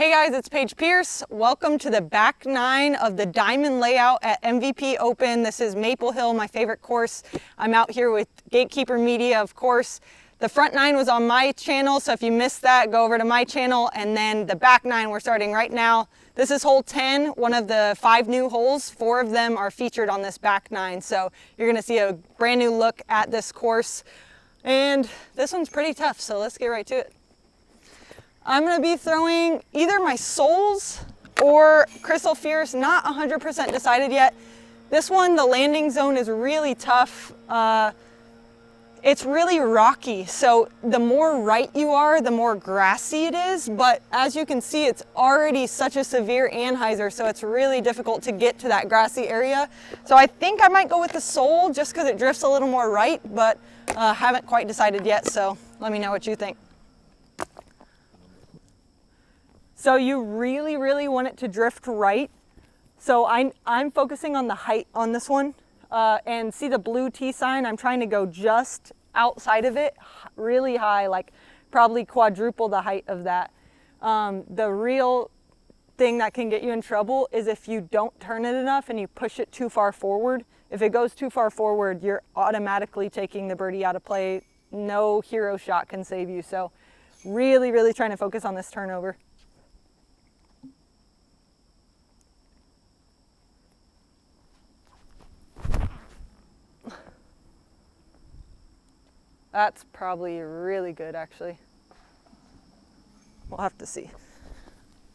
Hey guys, it's Paige Pierce. Welcome to the back nine of the diamond layout at MVP Open. This is Maple Hill, my favorite course. I'm out here with Gatekeeper Media, of course. The front nine was on my channel, so if you missed that, go over to my channel. And then the back nine we're starting right now. This is hole 10, one of the 5 new holes. 4 of them are featured on this back nine. So you're gonna see a brand new look at this course. And this one's pretty tough, so let's get right to it. I'm gonna be throwing either my Souls or Crystal Fierce, not 100% decided yet. This one, the landing zone is really tough. It's really rocky, so the more right you are, the more grassy it is, but as you can see, it's already such a severe anhyzer, so it's really difficult to get to that grassy area. So I think I might go with the Soul just because it drifts a little more right, but haven't quite decided yet, so let me know what you think. So you really want it to drift right. So I'm focusing on the height on this one. And see the blue T sign? I'm trying to go just outside of it, really high, like probably quadruple the height of that. The real thing that can get you in trouble is if you don't turn it enough and you push it too far forward. If it goes too far forward, you're automatically taking the birdie out of play. No hero shot can save you. So really trying to focus on this turnover. That's probably really good, actually. We'll have to see.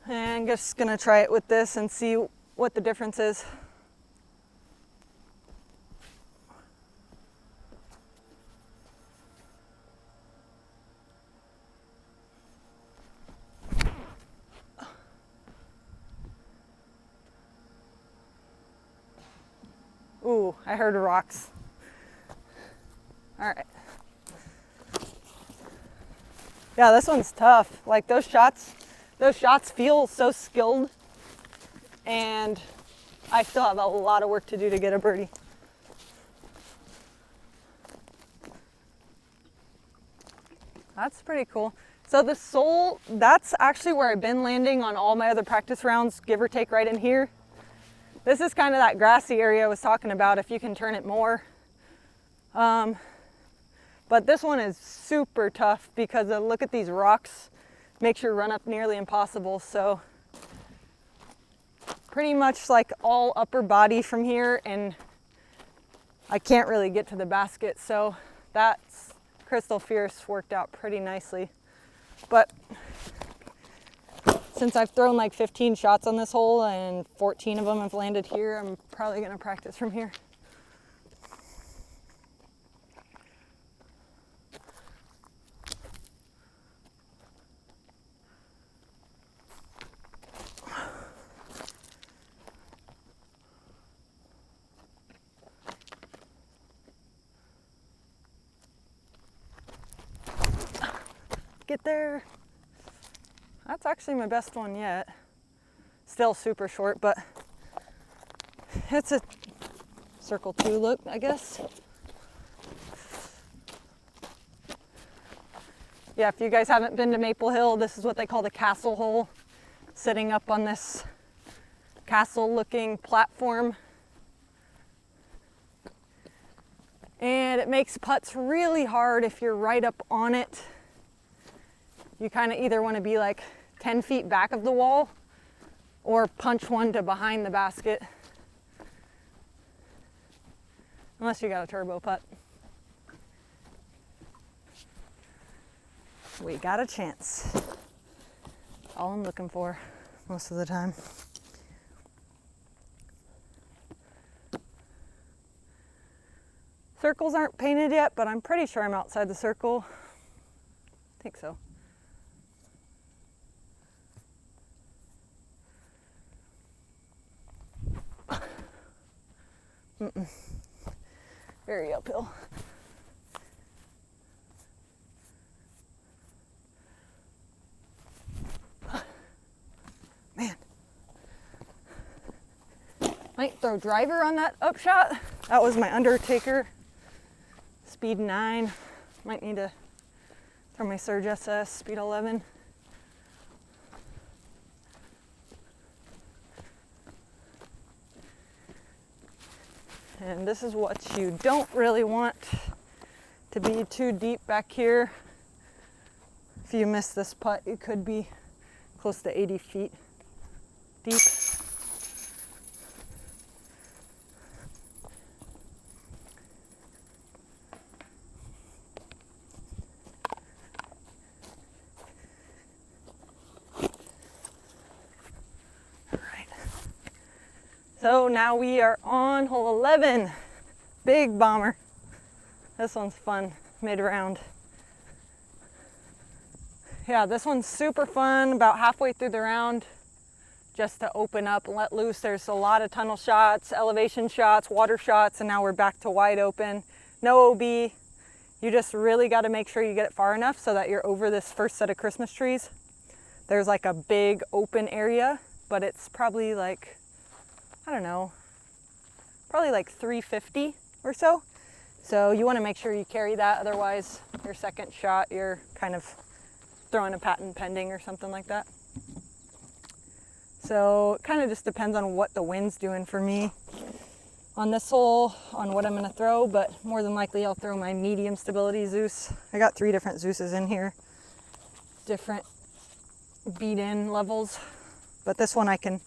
And I'm just gonna try it with this and see what the difference is. Ooh, I heard rocks. All right. Yeah, this one's tough. Like those shots feel so skilled, and I still have a lot of work to do to get a birdie. That's pretty cool. So the Soul, that's actually where I've been landing on all my other practice rounds, give or take right in here. This is kind of that grassy area I was talking about, if you can turn it more. But this one is super tough because look at these rocks, makes your run up nearly impossible. So pretty much like all upper body from here, and I can't really get to the basket. So that's Crystal Fierce worked out pretty nicely. But since I've thrown like 15 shots on this hole and 14 of them have landed here, I'm probably gonna practice from here. Get there. That's actually my best one yet. Still super short, but it's a circle 2 look, I guess. Yeah, if you guys haven't been to Maple Hill, this is what they call the castle hole. Sitting up on this castle looking platform. And it makes putts really hard if you're right up on it. You kind of either want to be like 10 feet back of the wall or punch one to behind the basket. Unless you got a turbo putt. We got a chance. That's all I'm looking for most of the time. Circles aren't painted yet, but I'm pretty sure I'm outside the circle. I think so. Very uphill. Man. Might throw driver on that upshot. That was my Undertaker. Speed 9. Might need to throw my Surge SS, speed 11. And this is what you don't really want to be too deep back here. If you miss this putt, it could be close to 80 feet deep. So now we are on hole 11, big bomber. This one's fun, mid-round. Yeah, this one's super fun, about halfway through the round, just to open up and let loose. There's a lot of tunnel shots, elevation shots, water shots, and now we're back to wide open. No OB. You just really got to make sure you get it far enough so that you're over this first set of Christmas trees. There's like a big open area, but it's probably like, I don't know, probably like 350 or so. So you want to make sure you carry that, otherwise your second shot, you're kind of throwing a patent pending or something like that. So it kind of just depends on what the wind's doing for me on this hole, on what I'm going to throw, but more than likely I'll throw my medium stability Zeus. I got 3 different Zeus's in here, different beat-in levels, but this one I can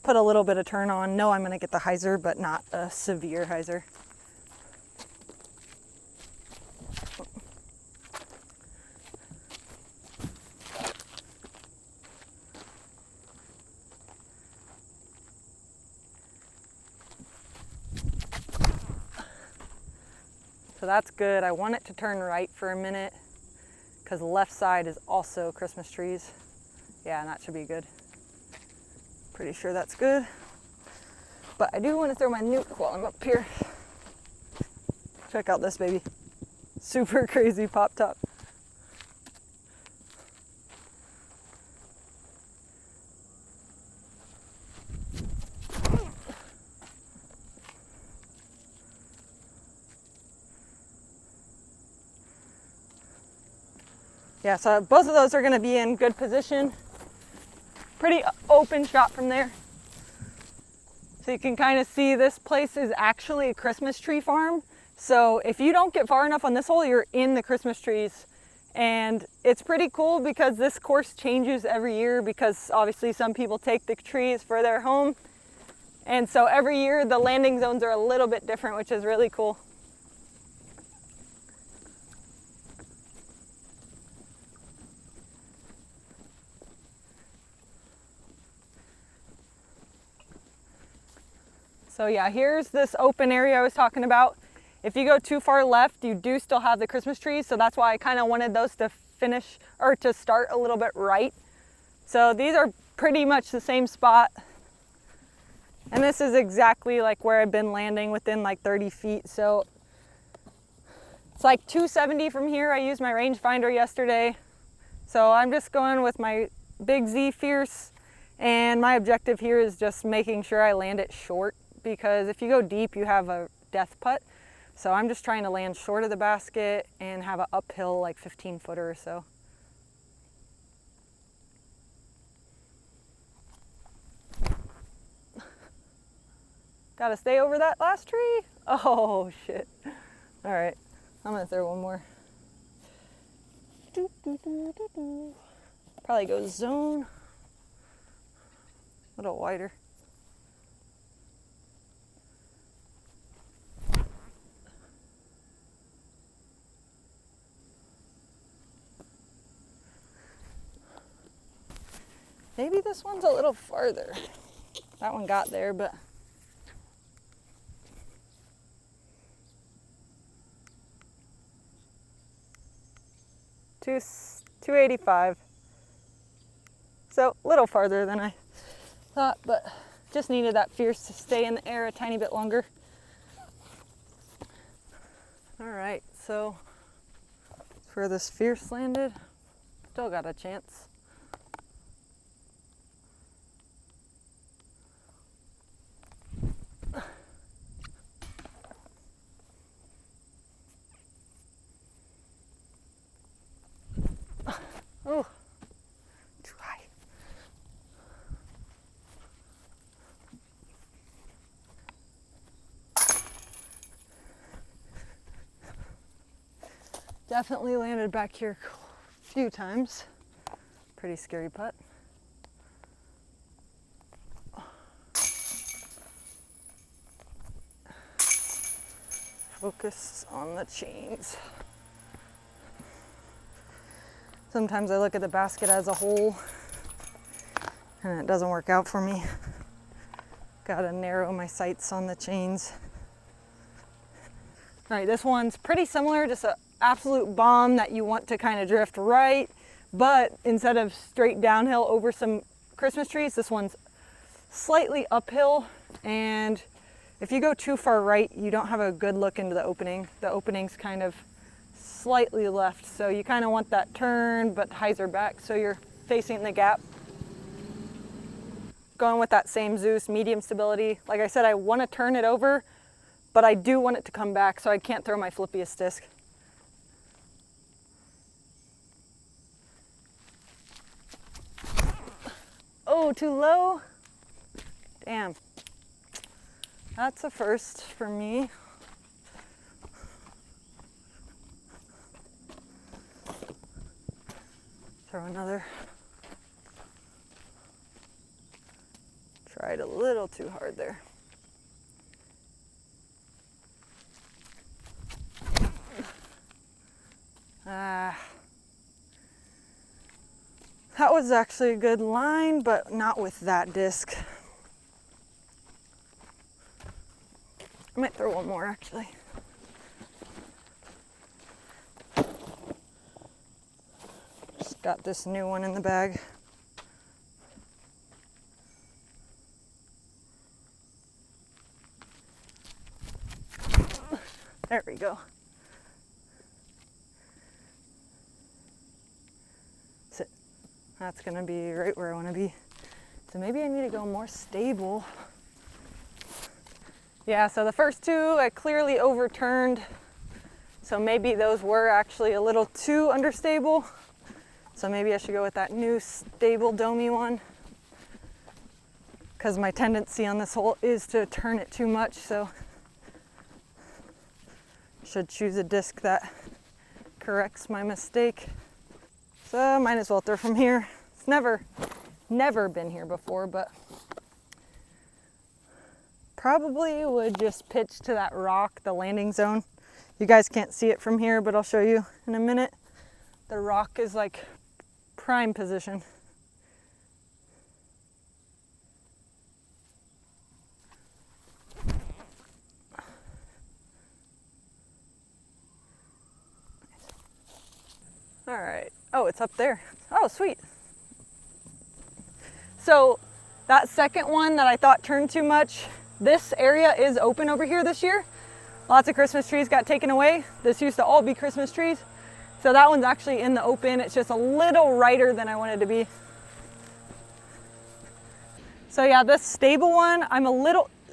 put a little bit of turn on. No, I'm going to get the hyzer, but not a severe hyzer. So that's good. I want it to turn right for a minute because the left side is also Christmas trees. Yeah, and that should be good. Pretty sure that's good. But I do want to throw my nuke while I'm up here. Check out this baby. Super crazy pop top. Yeah, so both of those are going to be in good position. Pretty open shot from there. So you can kind of see this place is actually a Christmas tree farm. So if you don't get far enough on this hole, you're in the Christmas trees. And it's pretty cool because this course changes every year because obviously some people take the trees for their home. And so every year the landing zones are a little bit different, which is really cool. So yeah, here's this open area I was talking about. If you go too far left, you do still have the Christmas trees. So that's why I kind of wanted those to finish or to start a little bit right. So these are pretty much the same spot. And this is exactly like where I've been landing, within like 30 feet. So it's like 270 from here. I used my rangefinder yesterday. So I'm just going with my big Z Fierce. And my objective here is just making sure I land it short, because if you go deep, you have a death putt. So I'm just trying to land short of the basket and have an uphill like 15-footer or so. Gotta stay over that last tree. Oh shit. All right, I'm gonna throw one more. Probably go zone. A little wider. Maybe this one's a little farther. That one got there, but $285. So a little farther than I thought, but just needed that Fierce to stay in the air a tiny bit longer. All right, so that's where this Fierce landed. Still got a chance. Oh, too high. Definitely landed back here a few times. Pretty scary putt. Focus on the chains. Sometimes I look at the basket as a whole and it doesn't work out for me. Gotta narrow my sights on the chains. All right, this one's pretty similar, just an absolute bomb that you want to kind of drift right, but instead of straight downhill over some Christmas trees, this one's slightly uphill, and if you go too far right, you don't have a good look into the opening. The opening's kind of slightly left, so you kind of want that turn, but hyzer back so you're facing the gap. Going with that same Zeus, medium stability. Like I said, I want to turn it over, but I do want it to come back, so I can't throw my flippiest disc. Oh, too low? Damn. That's a first for me. Throw another. Tried a little too hard there. That was actually a good line, but not with that disc. I might throw one more actually. Just got this new one in the bag. There we go. That's it. That's gonna be right where I wanna be. So maybe I need to go more stable. Yeah, so the first two I clearly overturned. So maybe those were actually a little too understable. So maybe I should go with that new stable domey one. Because my tendency on this hole is to turn it too much, so should choose a disc that corrects my mistake. So I might as well throw from here. It's never been here before, but probably would just pitch to that rock, the landing zone. You guys can't see it from here, but I'll show you in a minute. The rock is like prime position. All right. Oh, it's up there. Oh, sweet. So that second one that I thought turned too much, this area is open over here this year. Lots of Christmas trees got taken away. This used to all be Christmas trees. So that one's actually in the open. It's just a little righter than I wanted to be. So yeah, this stable one,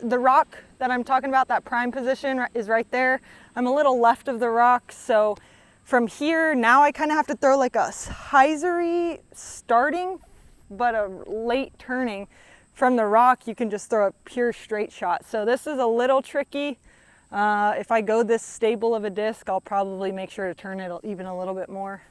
the rock that I'm talking about, that prime position is right there. I'm a little left of the rock, so from here, now I kind of have to throw like a hyzery starting, but a late turning. From the rock, you can just throw a pure straight shot. So this is a little tricky. If I go this stable of a disc, I'll probably make sure to turn it even a little bit more.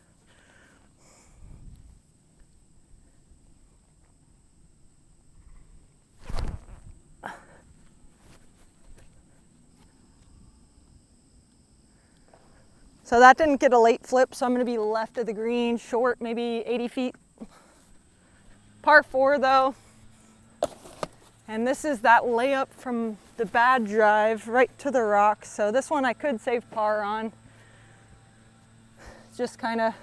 So that didn't get a late flip, so I'm gonna be left of the green, short, maybe 80 feet. Par 4 though. And this is that layup from the bad drive right to the rock. So this one I could save par on. Just kind of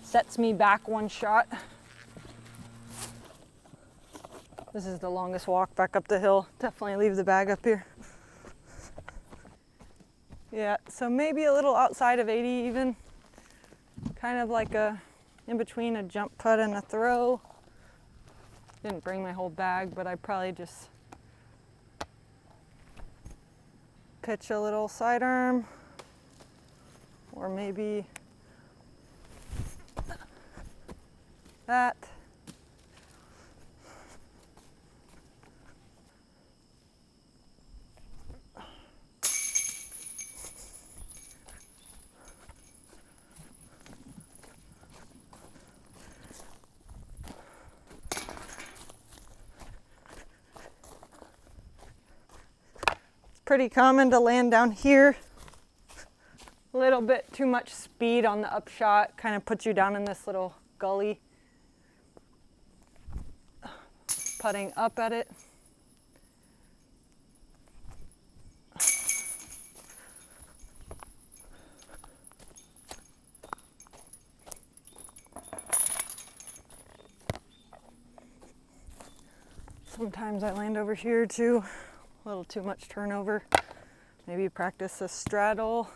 sets me back one shot. This is the longest walk back up the hill. Definitely leave the bag up here. Yeah, so maybe a little outside of 80 even. Kind of like in between a jump putt and a throw. Didn't bring my whole bag, but I probably just pitch a little sidearm, or maybe that. pretty common to land down here. A little bit too much speed on the upshot kind of puts you down in this little gully. Putting up at it. Sometimes I land over here too, a little too much turnover. Maybe practice a straddle,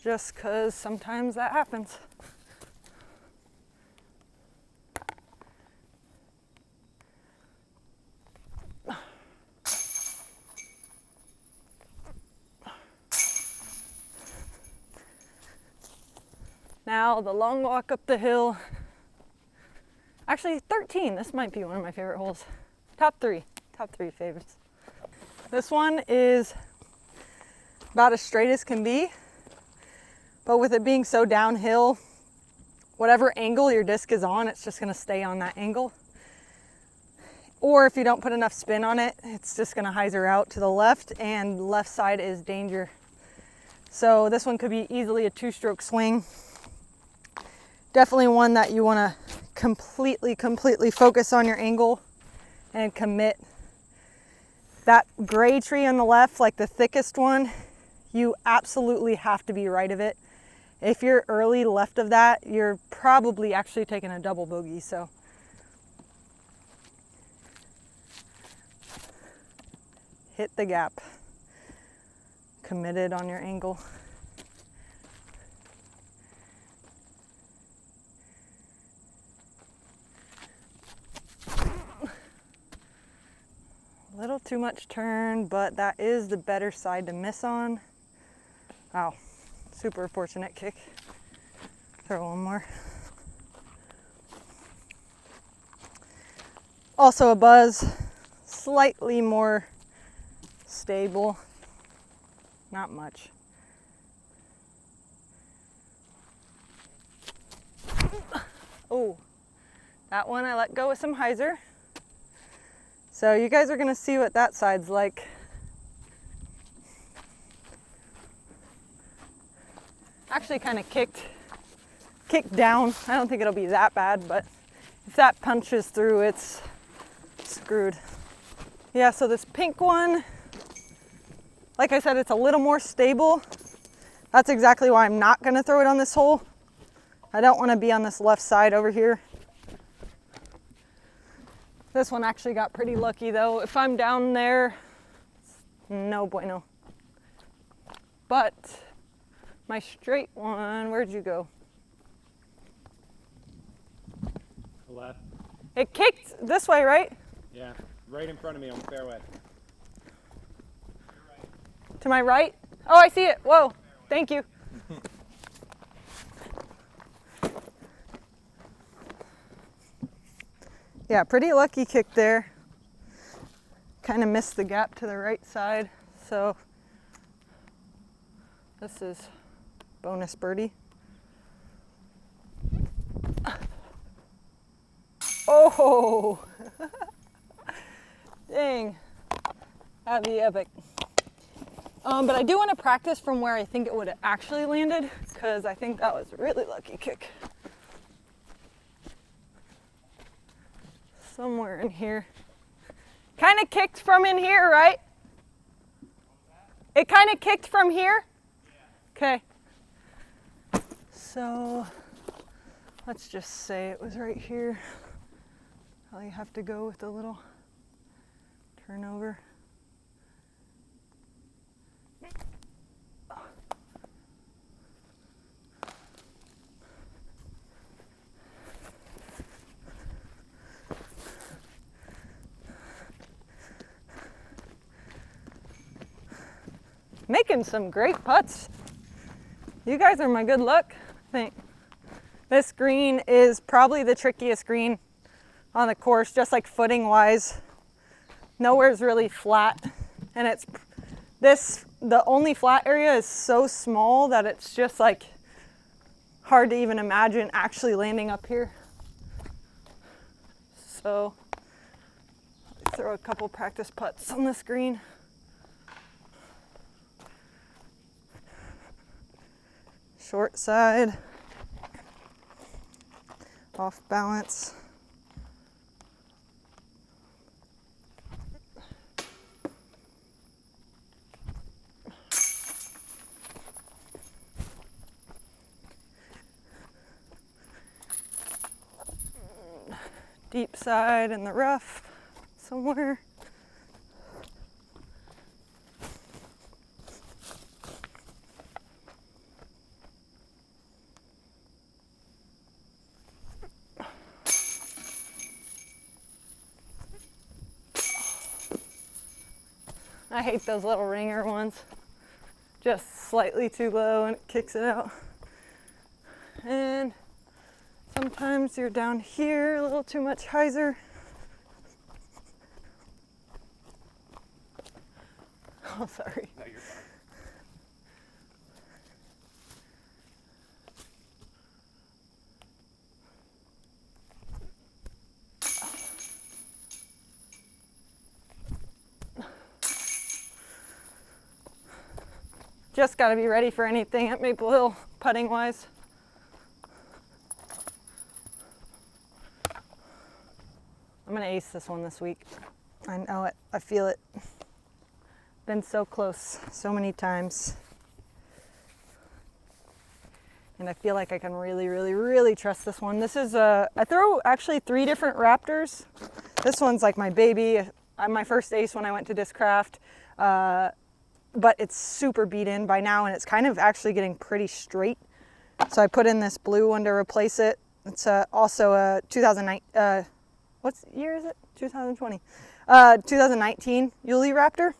just because sometimes that happens. Now the long walk up the hill. Actually 13, this might be one of my favorite holes. Top three favorites. This one is about as straight as can be, but with it being so downhill, whatever angle your disc is on, it's just gonna stay on that angle. Or if you don't put enough spin on it, it's just gonna hyzer out to the left, and left side is danger. So this one could be easily a 2-stroke swing. Definitely one that you wanna completely focus on your angle and commit. That gray tree on the left, like the thickest one, you absolutely have to be right of it. If you're early left of that, you're probably actually taking a double bogey, so. Hit the gap. Committed on your angle. A little too much turn, but that is the better side to miss on. Wow, super fortunate kick. Throw one more. Also a buzz, slightly more stable, not much. Oh, that one I let go with some hyzer. So you guys are gonna see what that side's like. Actually kind of kicked down. I don't think it'll be that bad, but if that punches through, it's screwed. Yeah, so this pink one, like I said, it's a little more stable. That's exactly why I'm not gonna throw it on this hole. I don't wanna be on this left side over here. This one actually got pretty lucky though. If I'm down there, no bueno. But my straight one, where'd you go? Left. It kicked this way, right? Yeah, right in front of me on the fairway. To my right? Oh, I see it. Whoa, thank you. Yeah, pretty lucky kick there. Kind of missed the gap to the right side. So this is bonus birdie. Oh, dang, that'd be epic. But I do want to practice from where I think it would have actually landed, because I think that was a really lucky kick. Somewhere in here. Kind of kicked from in here, right? It kind of kicked from here? Okay. So let's just say it was right here. Probably have to go with a little turnover. Making some great putts. You guys are my good luck, I think. This green is probably the trickiest green on the course, just like footing wise. Nowhere's really flat, and the only flat area is so small that it's just like hard to even imagine actually landing up here. So let's throw a couple practice putts on this green. Short side. Off balance. Deep side in the rough somewhere. I hate those little ringer ones. Just slightly too low and it kicks it out. And sometimes you're down here, a little too much hyzer. Oh, sorry. No, you're fine. Just got to be ready for anything at Maple Hill, putting wise. I'm going to ace this one this week. I know it. I feel it. Been so close so many times. And I feel like I can really, really, really trust this one. This is I throw actually 3 different Raptors. This one's like my baby. My first ace when I went to Discraft. But it's super beat in by now, and it's kind of actually getting pretty straight. So I put in this blue one to replace it. It's also a 2009, what year is it? 2020. 2019 Yuli Raptor.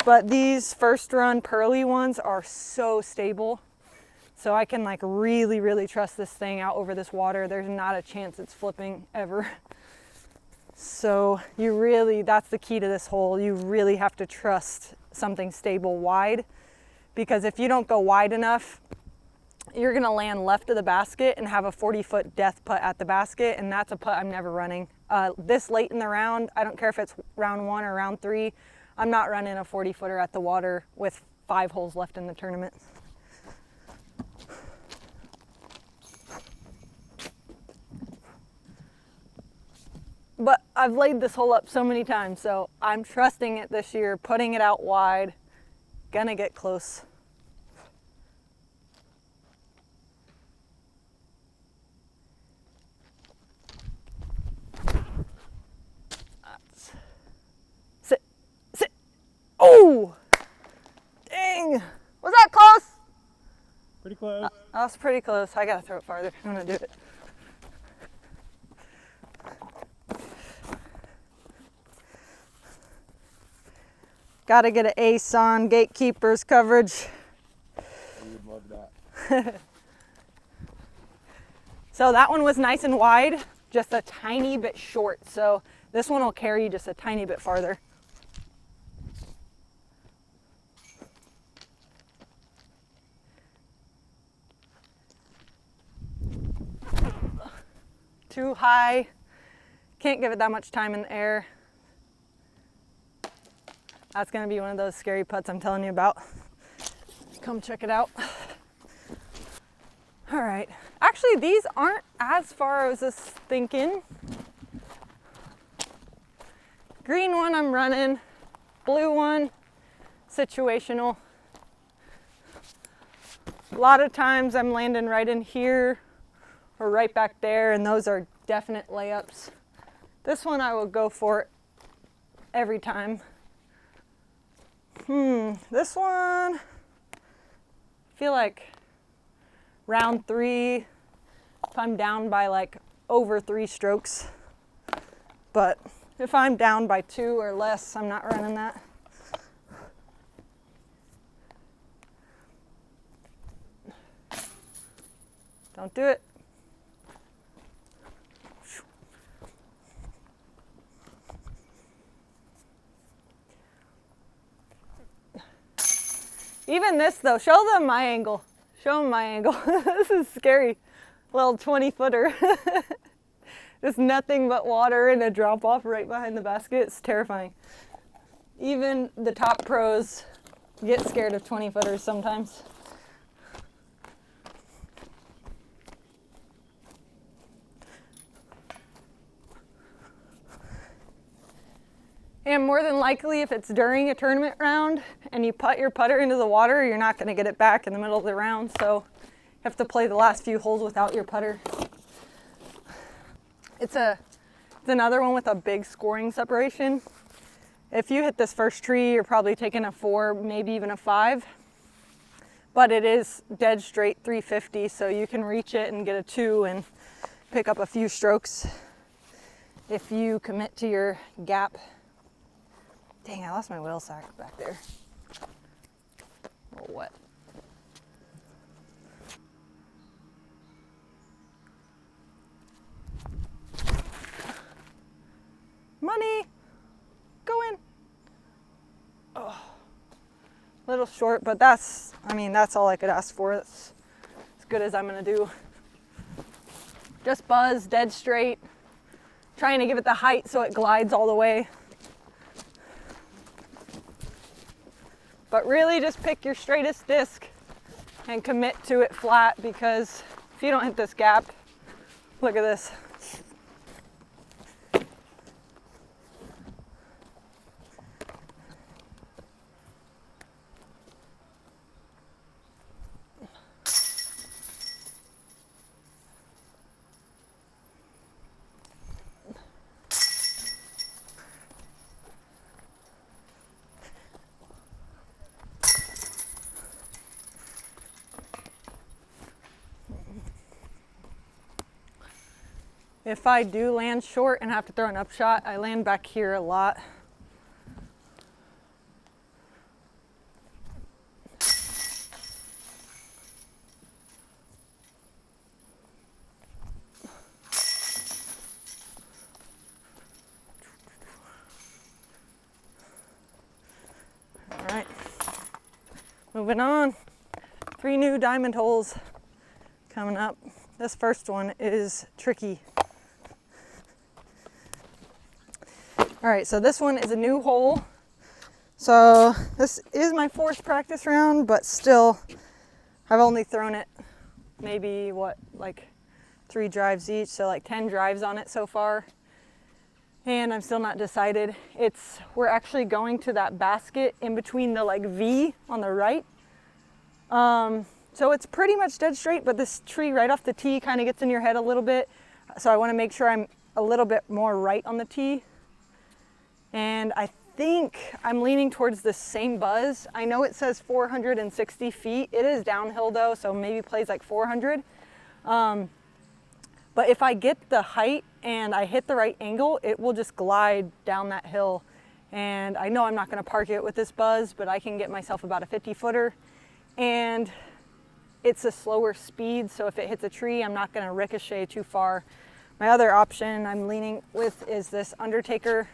But these first run pearly ones are so stable. So I can like really, really trust this thing out over this water. There's not a chance it's flipping ever. So you really, that's the key to this hole. You really have to trust something stable wide, because if you don't go wide enough, you're gonna land left of the basket and have a 40-foot death putt at the basket, and that's a putt I'm never running. This late in the round, I don't care if it's round 1 or round 3, I'm not running a 40-footer at the water with 5 holes left in the tournament. But I've laid this hole up so many times, so I'm trusting it this year, putting it out wide, gonna get close. Sit, sit. Oh, dang, was that close? Pretty close. That was pretty close. I gotta throw it farther. I'm gonna do it. Got to get an ace on Gatekeeper's coverage. You would love that. So that one was nice and wide, just a tiny bit short. So this one will carry just a tiny bit farther. Too high. Can't give it that much time in the air. That's gonna be one of those scary putts I'm telling you about. Come check it out. All right. Actually, these aren't as far as I was thinking. Green one I'm running, blue one, situational. A lot of times I'm landing right in here or right back there, and those are definite layups. This one I will go for every time. This one, I feel like round 3, if I'm down by like over 3 strokes. But if I'm down by 2 or less, I'm not running that. Don't do it. Even this though, show them my angle. Show them my angle. This is scary. Little 20-footer. Just nothing but water and a drop off right behind the basket. It's terrifying. Even the top pros get scared of 20-footers sometimes. And more than likely, if it's during a tournament round and you putt your putter into the water, you're not going to get it back in the middle of the round. So you have to play the last few holes without your putter. It's another one with a big scoring separation. If you hit this first tree, you're probably taking a 4, maybe even a 5. But it is dead straight 350, so you can reach it and get a 2 and pick up a few strokes if you commit to your gap. Dang, I lost my wheel sack back there. A little wet. Money! Go in! Oh. A little short, but that's all I could ask for. That's as good as I'm gonna do. Just buzz, dead straight. Trying to give it the height so it glides all the way. But really just pick your straightest disc and commit to it flat, because if you don't hit this gap, look at this. If I do land short and have to throw an upshot, I land back here a lot. All right, moving on. 3 new diamond holes coming up. This first one is tricky. All right, so this one is a new hole. So this is my 4th practice round, but still, I've only thrown it maybe, like 3 drives each, so like 10 drives on it so far. And I'm still not decided. We're actually going to that basket in between the like V on the right. So it's pretty much dead straight, but this tree right off the tee kind of gets in your head a little bit. So I want to make sure I'm a little bit more right on the tee. And I think I'm leaning towards the same buzz. I know it says 460 feet. It is downhill though, so maybe plays like 400. But if I get the height and I hit the right angle, it will just glide down that hill. And I know I'm not gonna park it with this buzz, but I can get myself about a 50-footer. And it's a slower speed, so if it hits a tree, I'm not gonna ricochet too far. My other option I'm leaning with is this Undertaker.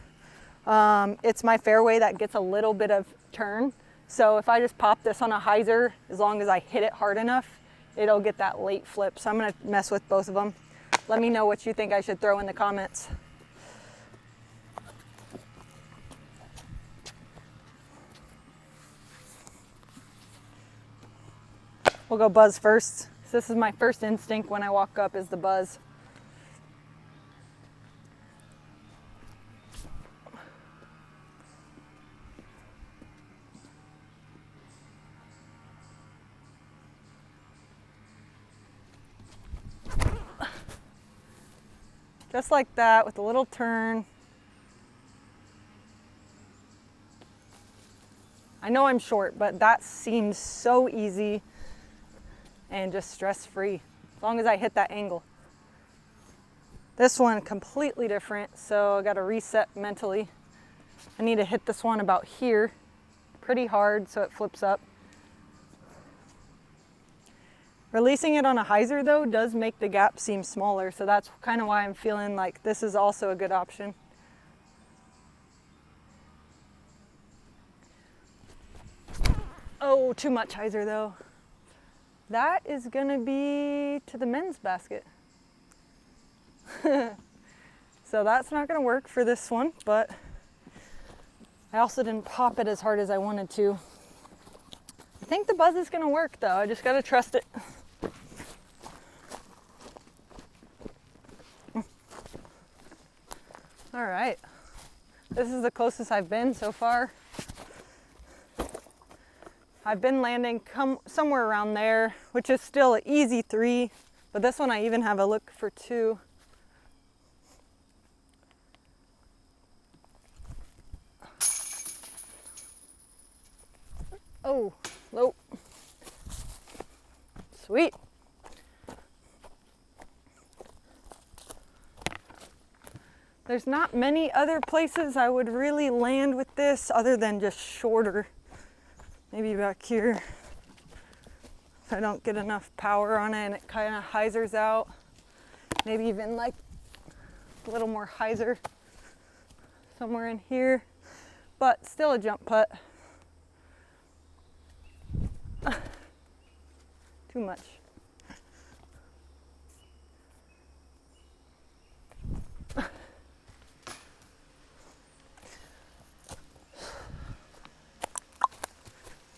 It's my fairway that gets a little bit of turn. So if I just pop this on a hyzer, as long as I hit it hard enough, it'll get that late flip. So I'm gonna mess with both of them. Let me know what you think I should throw in the comments. We'll go buzz first. This is my first instinct when I walk up, is the buzz. Just like that, with a little turn. I know I'm short, but that seems so easy and just stress-free, as long as I hit that angle. This one, completely different, so I gotta reset mentally. I need to hit this one about here, pretty hard, so it flips up. Releasing it on a hyzer though does make the gap seem smaller, so that's kind of why I'm feeling like this is also a good option. Oh, too much hyzer though. That is gonna be to the men's basket. So that's not gonna work for this one, but I also didn't pop it as hard as I wanted to. I think the buzz is gonna work though, I just gotta trust it. All right, This is the closest I've been so far. I've been landing somewhere around there, which is still an easy 3, but this one I even have a look for 2. Oh, low. Sweet. There's not many other places I would really land with this other than just shorter. Maybe back here. If I don't get enough power on it and it kind of hyzers out. Maybe even like a little more hyzer somewhere in here. But still a jump putt. Too much.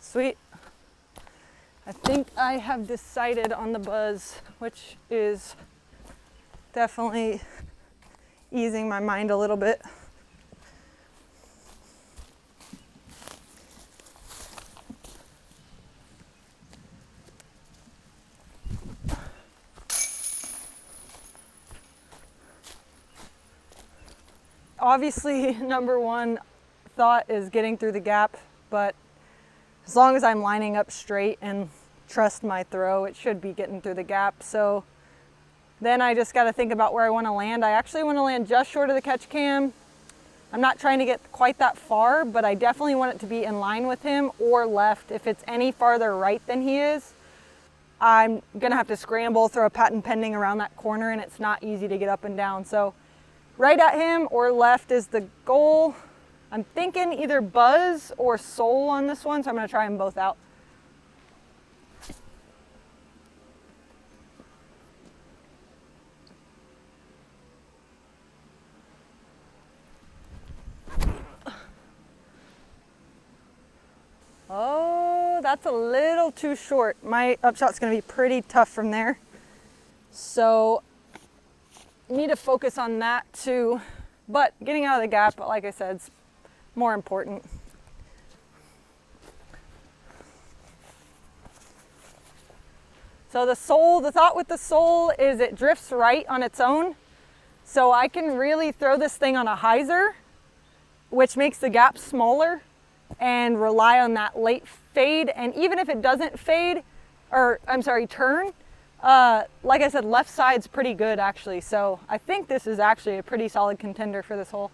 Sweet. I think I have decided on the buzz, which is definitely easing my mind a little bit. Obviously, number one thought is getting through the gap, but as long as I'm lining up straight and trust my throw, it should be getting through the gap. So then I just got to think about where I want to land. I actually want to land just short of the catch cam. I'm not trying to get quite that far, but I definitely want it to be in line with him or left. If it's any farther right than he is, I'm going to have to scramble, throw a patent pending around that corner, and it's not easy to get up and down. So right at him or left is the goal. I'm thinking either buzz or soul on this one, so I'm going to try them both out. Oh, that's a little too short. My upshot's going to be pretty tough from there. So I need to focus on that too. But getting out of the gap, like I said, is more important. So the thought with the soul is it drifts right on its own. So I can really throw this thing on a hyzer, which makes the gap smaller, and rely on that late fade. And even if it doesn't fade, turn, like I said, left side's pretty good actually. So I think this is actually a pretty solid contender for this hole.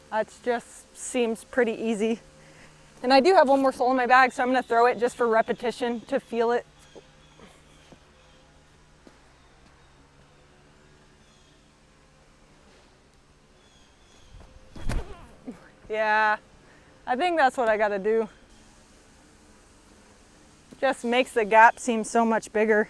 That just seems pretty easy. And I do have one more soul in my bag, so I'm going to throw it just for repetition to feel it. Yeah, I think that's what I got to do. Just makes the gap seem so much bigger.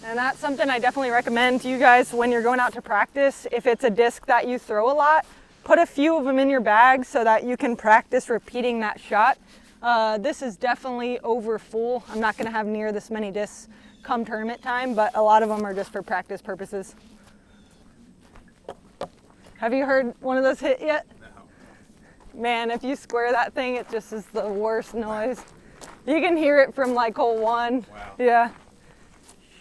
And that's something I definitely recommend to you guys when you're going out to practice. If it's a disc that you throw a lot, put a few of them in your bag so that you can practice repeating that shot. This is definitely over full. I'm not going to have near this many discs come tournament time, but a lot of them are just for practice purposes. Have you heard one of those hit yet? No. Man, if you square that thing, it just is the worst noise. You can hear it from like hole 1. Wow. Yeah.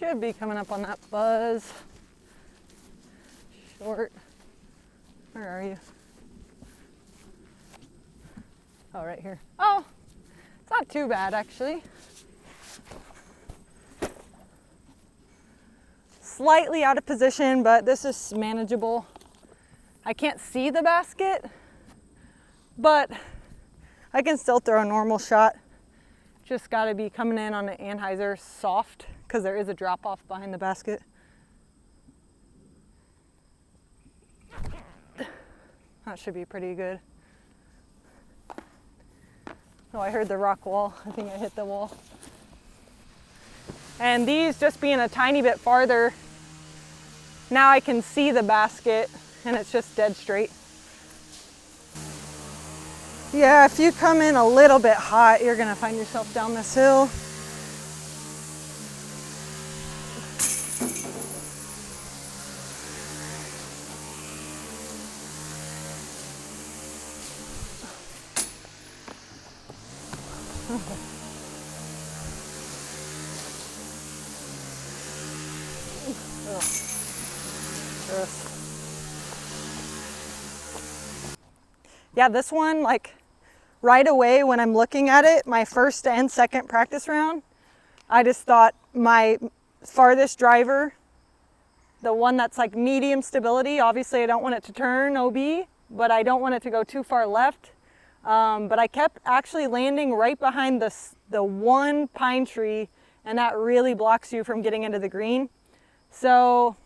Should be coming up on that buzz. Short. Where are you? Oh, right here. Oh, it's not too bad actually. Slightly out of position, but this is manageable. I can't see the basket, but I can still throw a normal shot. Just got to be coming in on the anhyzer soft because there is a drop off behind the basket. That should be pretty good. Oh, I heard the rock wall. I think I hit the wall. And these just being a tiny bit farther, now I can see the basket and it's just dead straight. Yeah, if you come in a little bit hot, you're gonna find yourself down this hill. Yeah, this one, like right away when I'm looking at it, my first and second practice round, I just thought my farthest driver, the one that's like medium stability, obviously I don't want it to turn OB, but I don't want it to go too far left. But I kept actually landing right behind the one pine tree, and that really blocks you from getting into the green. So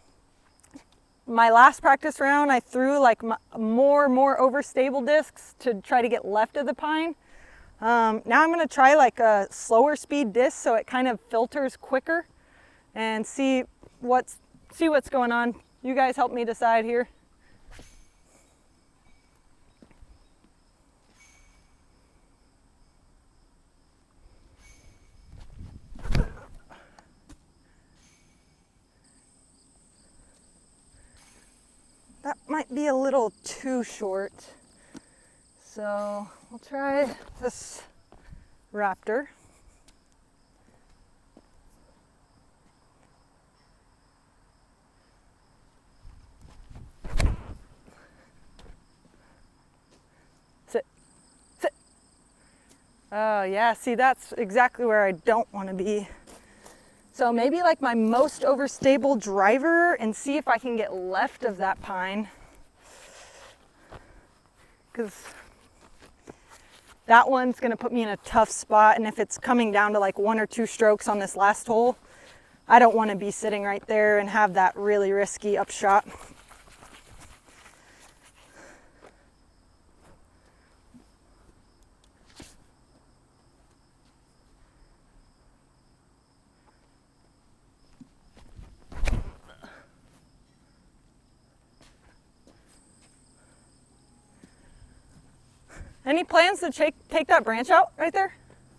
my last practice round, I threw like more overstable discs to try to get left of the pine. Now I'm gonna try like a slower speed disc so it kind of filters quicker and see what's going on. You guys help me decide here. That might be a little too short. So we'll try this Raptor. Sit. Oh yeah, see that's exactly where I don't want to be. So maybe like my most overstable driver and see if I can get left of that pine. Because that one's gonna put me in a tough spot, and if it's coming down to like 1 or 2 strokes on this last hole, I don't wanna be sitting right there and have that really risky upshot. Any plans to take that branch out right there?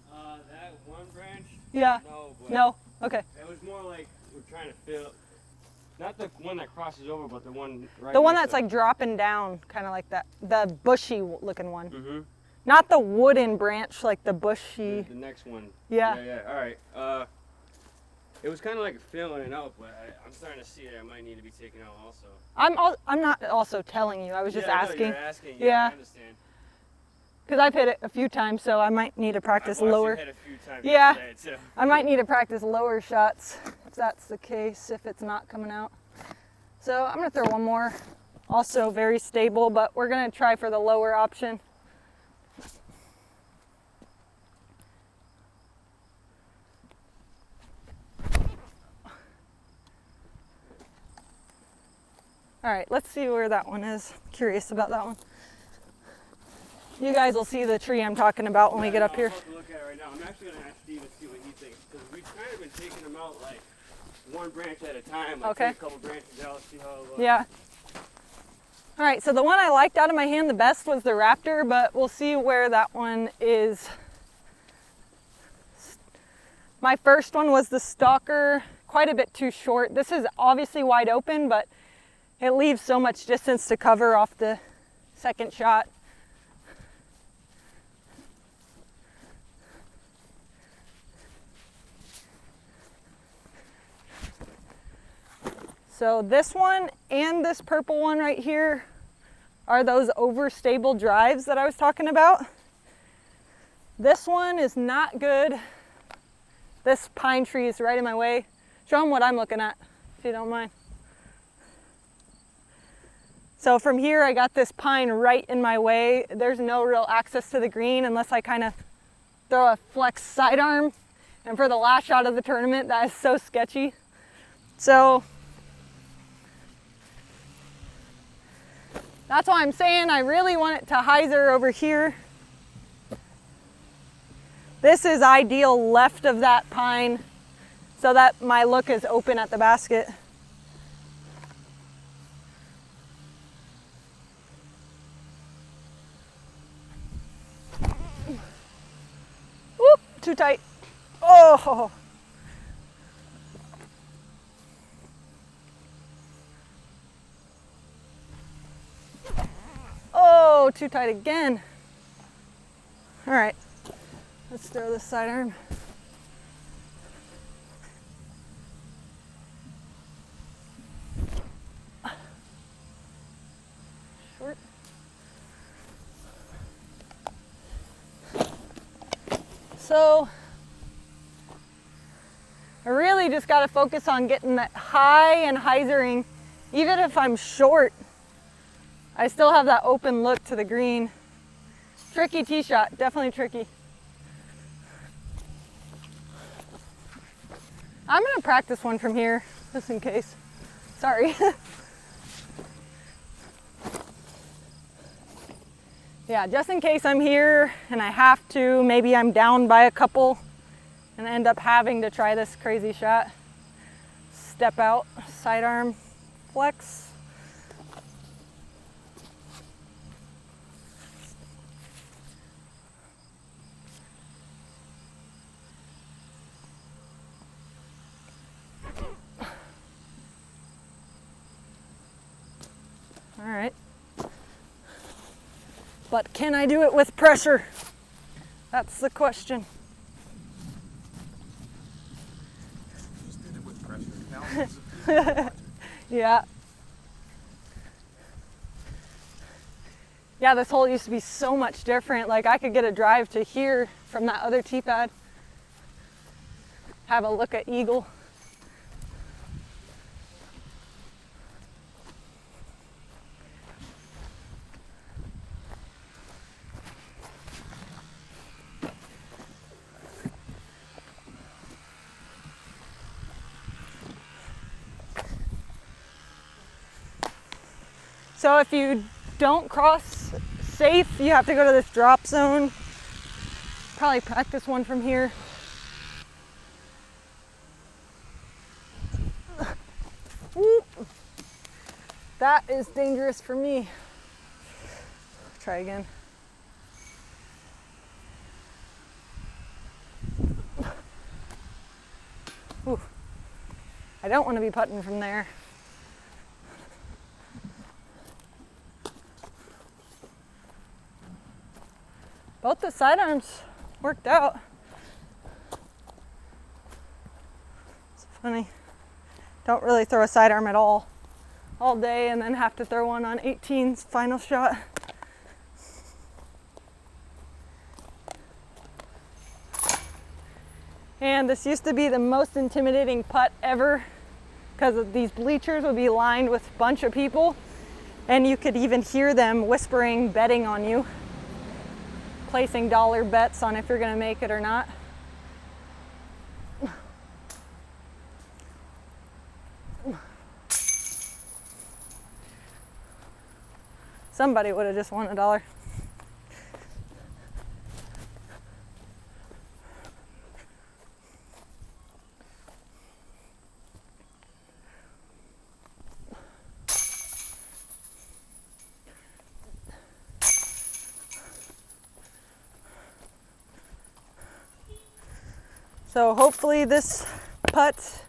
That one branch? Yeah. No, but No? Okay. it was more like we're trying to fill, not the one that crosses over, but the one right The one next that's to it. like dropping down, kind of like that. The bushy looking one. Mm-hmm. Not the wooden branch, like the bushy. The next one. Yeah. Yeah, all right. It was kind of like filling it out, but I'm starting to see that it might need to be taken out also. I'm not also telling you. I was just Yeah, I know, asking. you're asking. Yeah. I understand. Because I've hit it a few times, so I might need to practice lower. I've hit a few times Yeah. yesterday, too. I might need to practice lower shots if that's the case, if it's not coming out. So I'm gonna throw one more. Also very stable, but we're gonna try for the lower option. All right, let's see where that one is. Curious about that one. You guys will see the tree I'm talking about when we get up here. I'm about to look at it right now. I'm actually going to ask Steve and see what he thinks, because we've kind of been taking them out like one branch at a time. Like Okay. take a couple branches out, see how it looks. Yeah. All right, so the one I liked out of my hand the best was the Raptor, but we'll see where that one is. My first one was the Stalker, quite a bit too short. This is obviously wide open, but it leaves so much distance to cover off the second shot. So this one and this purple one right here are those overstable drives that I was talking about. This one is not good. This pine tree is right in my way. Show them what I'm looking at, if you don't mind. So from here, I got this pine right in my way. There's no real access to the green unless I kind of throw a flex sidearm. And for the last shot of the tournament, that is so sketchy. So that's why I'm saying I really want it to hyzer over here. This is ideal left of that pine so that my look is open at the basket. too tight. Oh. Oh, too tight again. All right, let's throw this sidearm. Short. So I really just got to focus on getting that high and hyzering. Even if I'm short, I still have that open look to the green. Tricky tee shot, definitely tricky. I'm gonna practice one from here, just in case. Sorry. Yeah, just in case I'm here and I have to, maybe I'm down by a couple and I end up having to try this crazy shot. Step out, sidearm, flex. All right. But can I do it with pressure? That's the question. Just did it with pressure. Yeah. Yeah, this hole used to be so much different. Like I could get a drive to here from that other tee pad. Have a look at eagle. So if you don't cross safe, you have to go to this drop zone. Probably practice one from here. Whoop. That is dangerous for me. Try again. Ooh. I don't want to be putting from there. Both the sidearms worked out. It's funny. Don't really throw a sidearm at all day and then have to throw one on 18's final shot. And this used to be the most intimidating putt ever because these bleachers would be lined with a bunch of people and you could even hear them whispering, betting on you. Placing dollar bets on if you're going to make it or not. Somebody would have just won $1. So hopefully this putt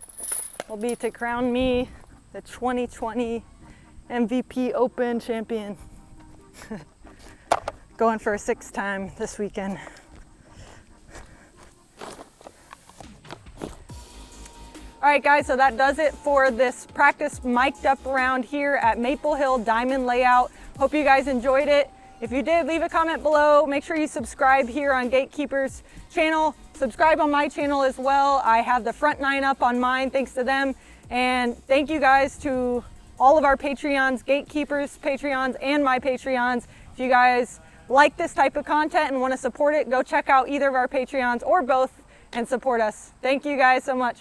will be to crown me the 2020 MVP Open champion. Going for a 6th time this weekend. All right guys, so that does it for this practice mic'd up round here at Maple Hill Diamond Layout. Hope you guys enjoyed it. If you did, leave a comment below. Make sure you subscribe here on Gatekeeper's channel. Subscribe on my channel as well. I have the front 9 up on mine, thanks to them. And thank you guys to all of our Patreons, Gatekeepers Patreons, and my Patreons. If you guys like this type of content and want to support it, go check out either of our Patreons or both and support us. Thank you guys so much.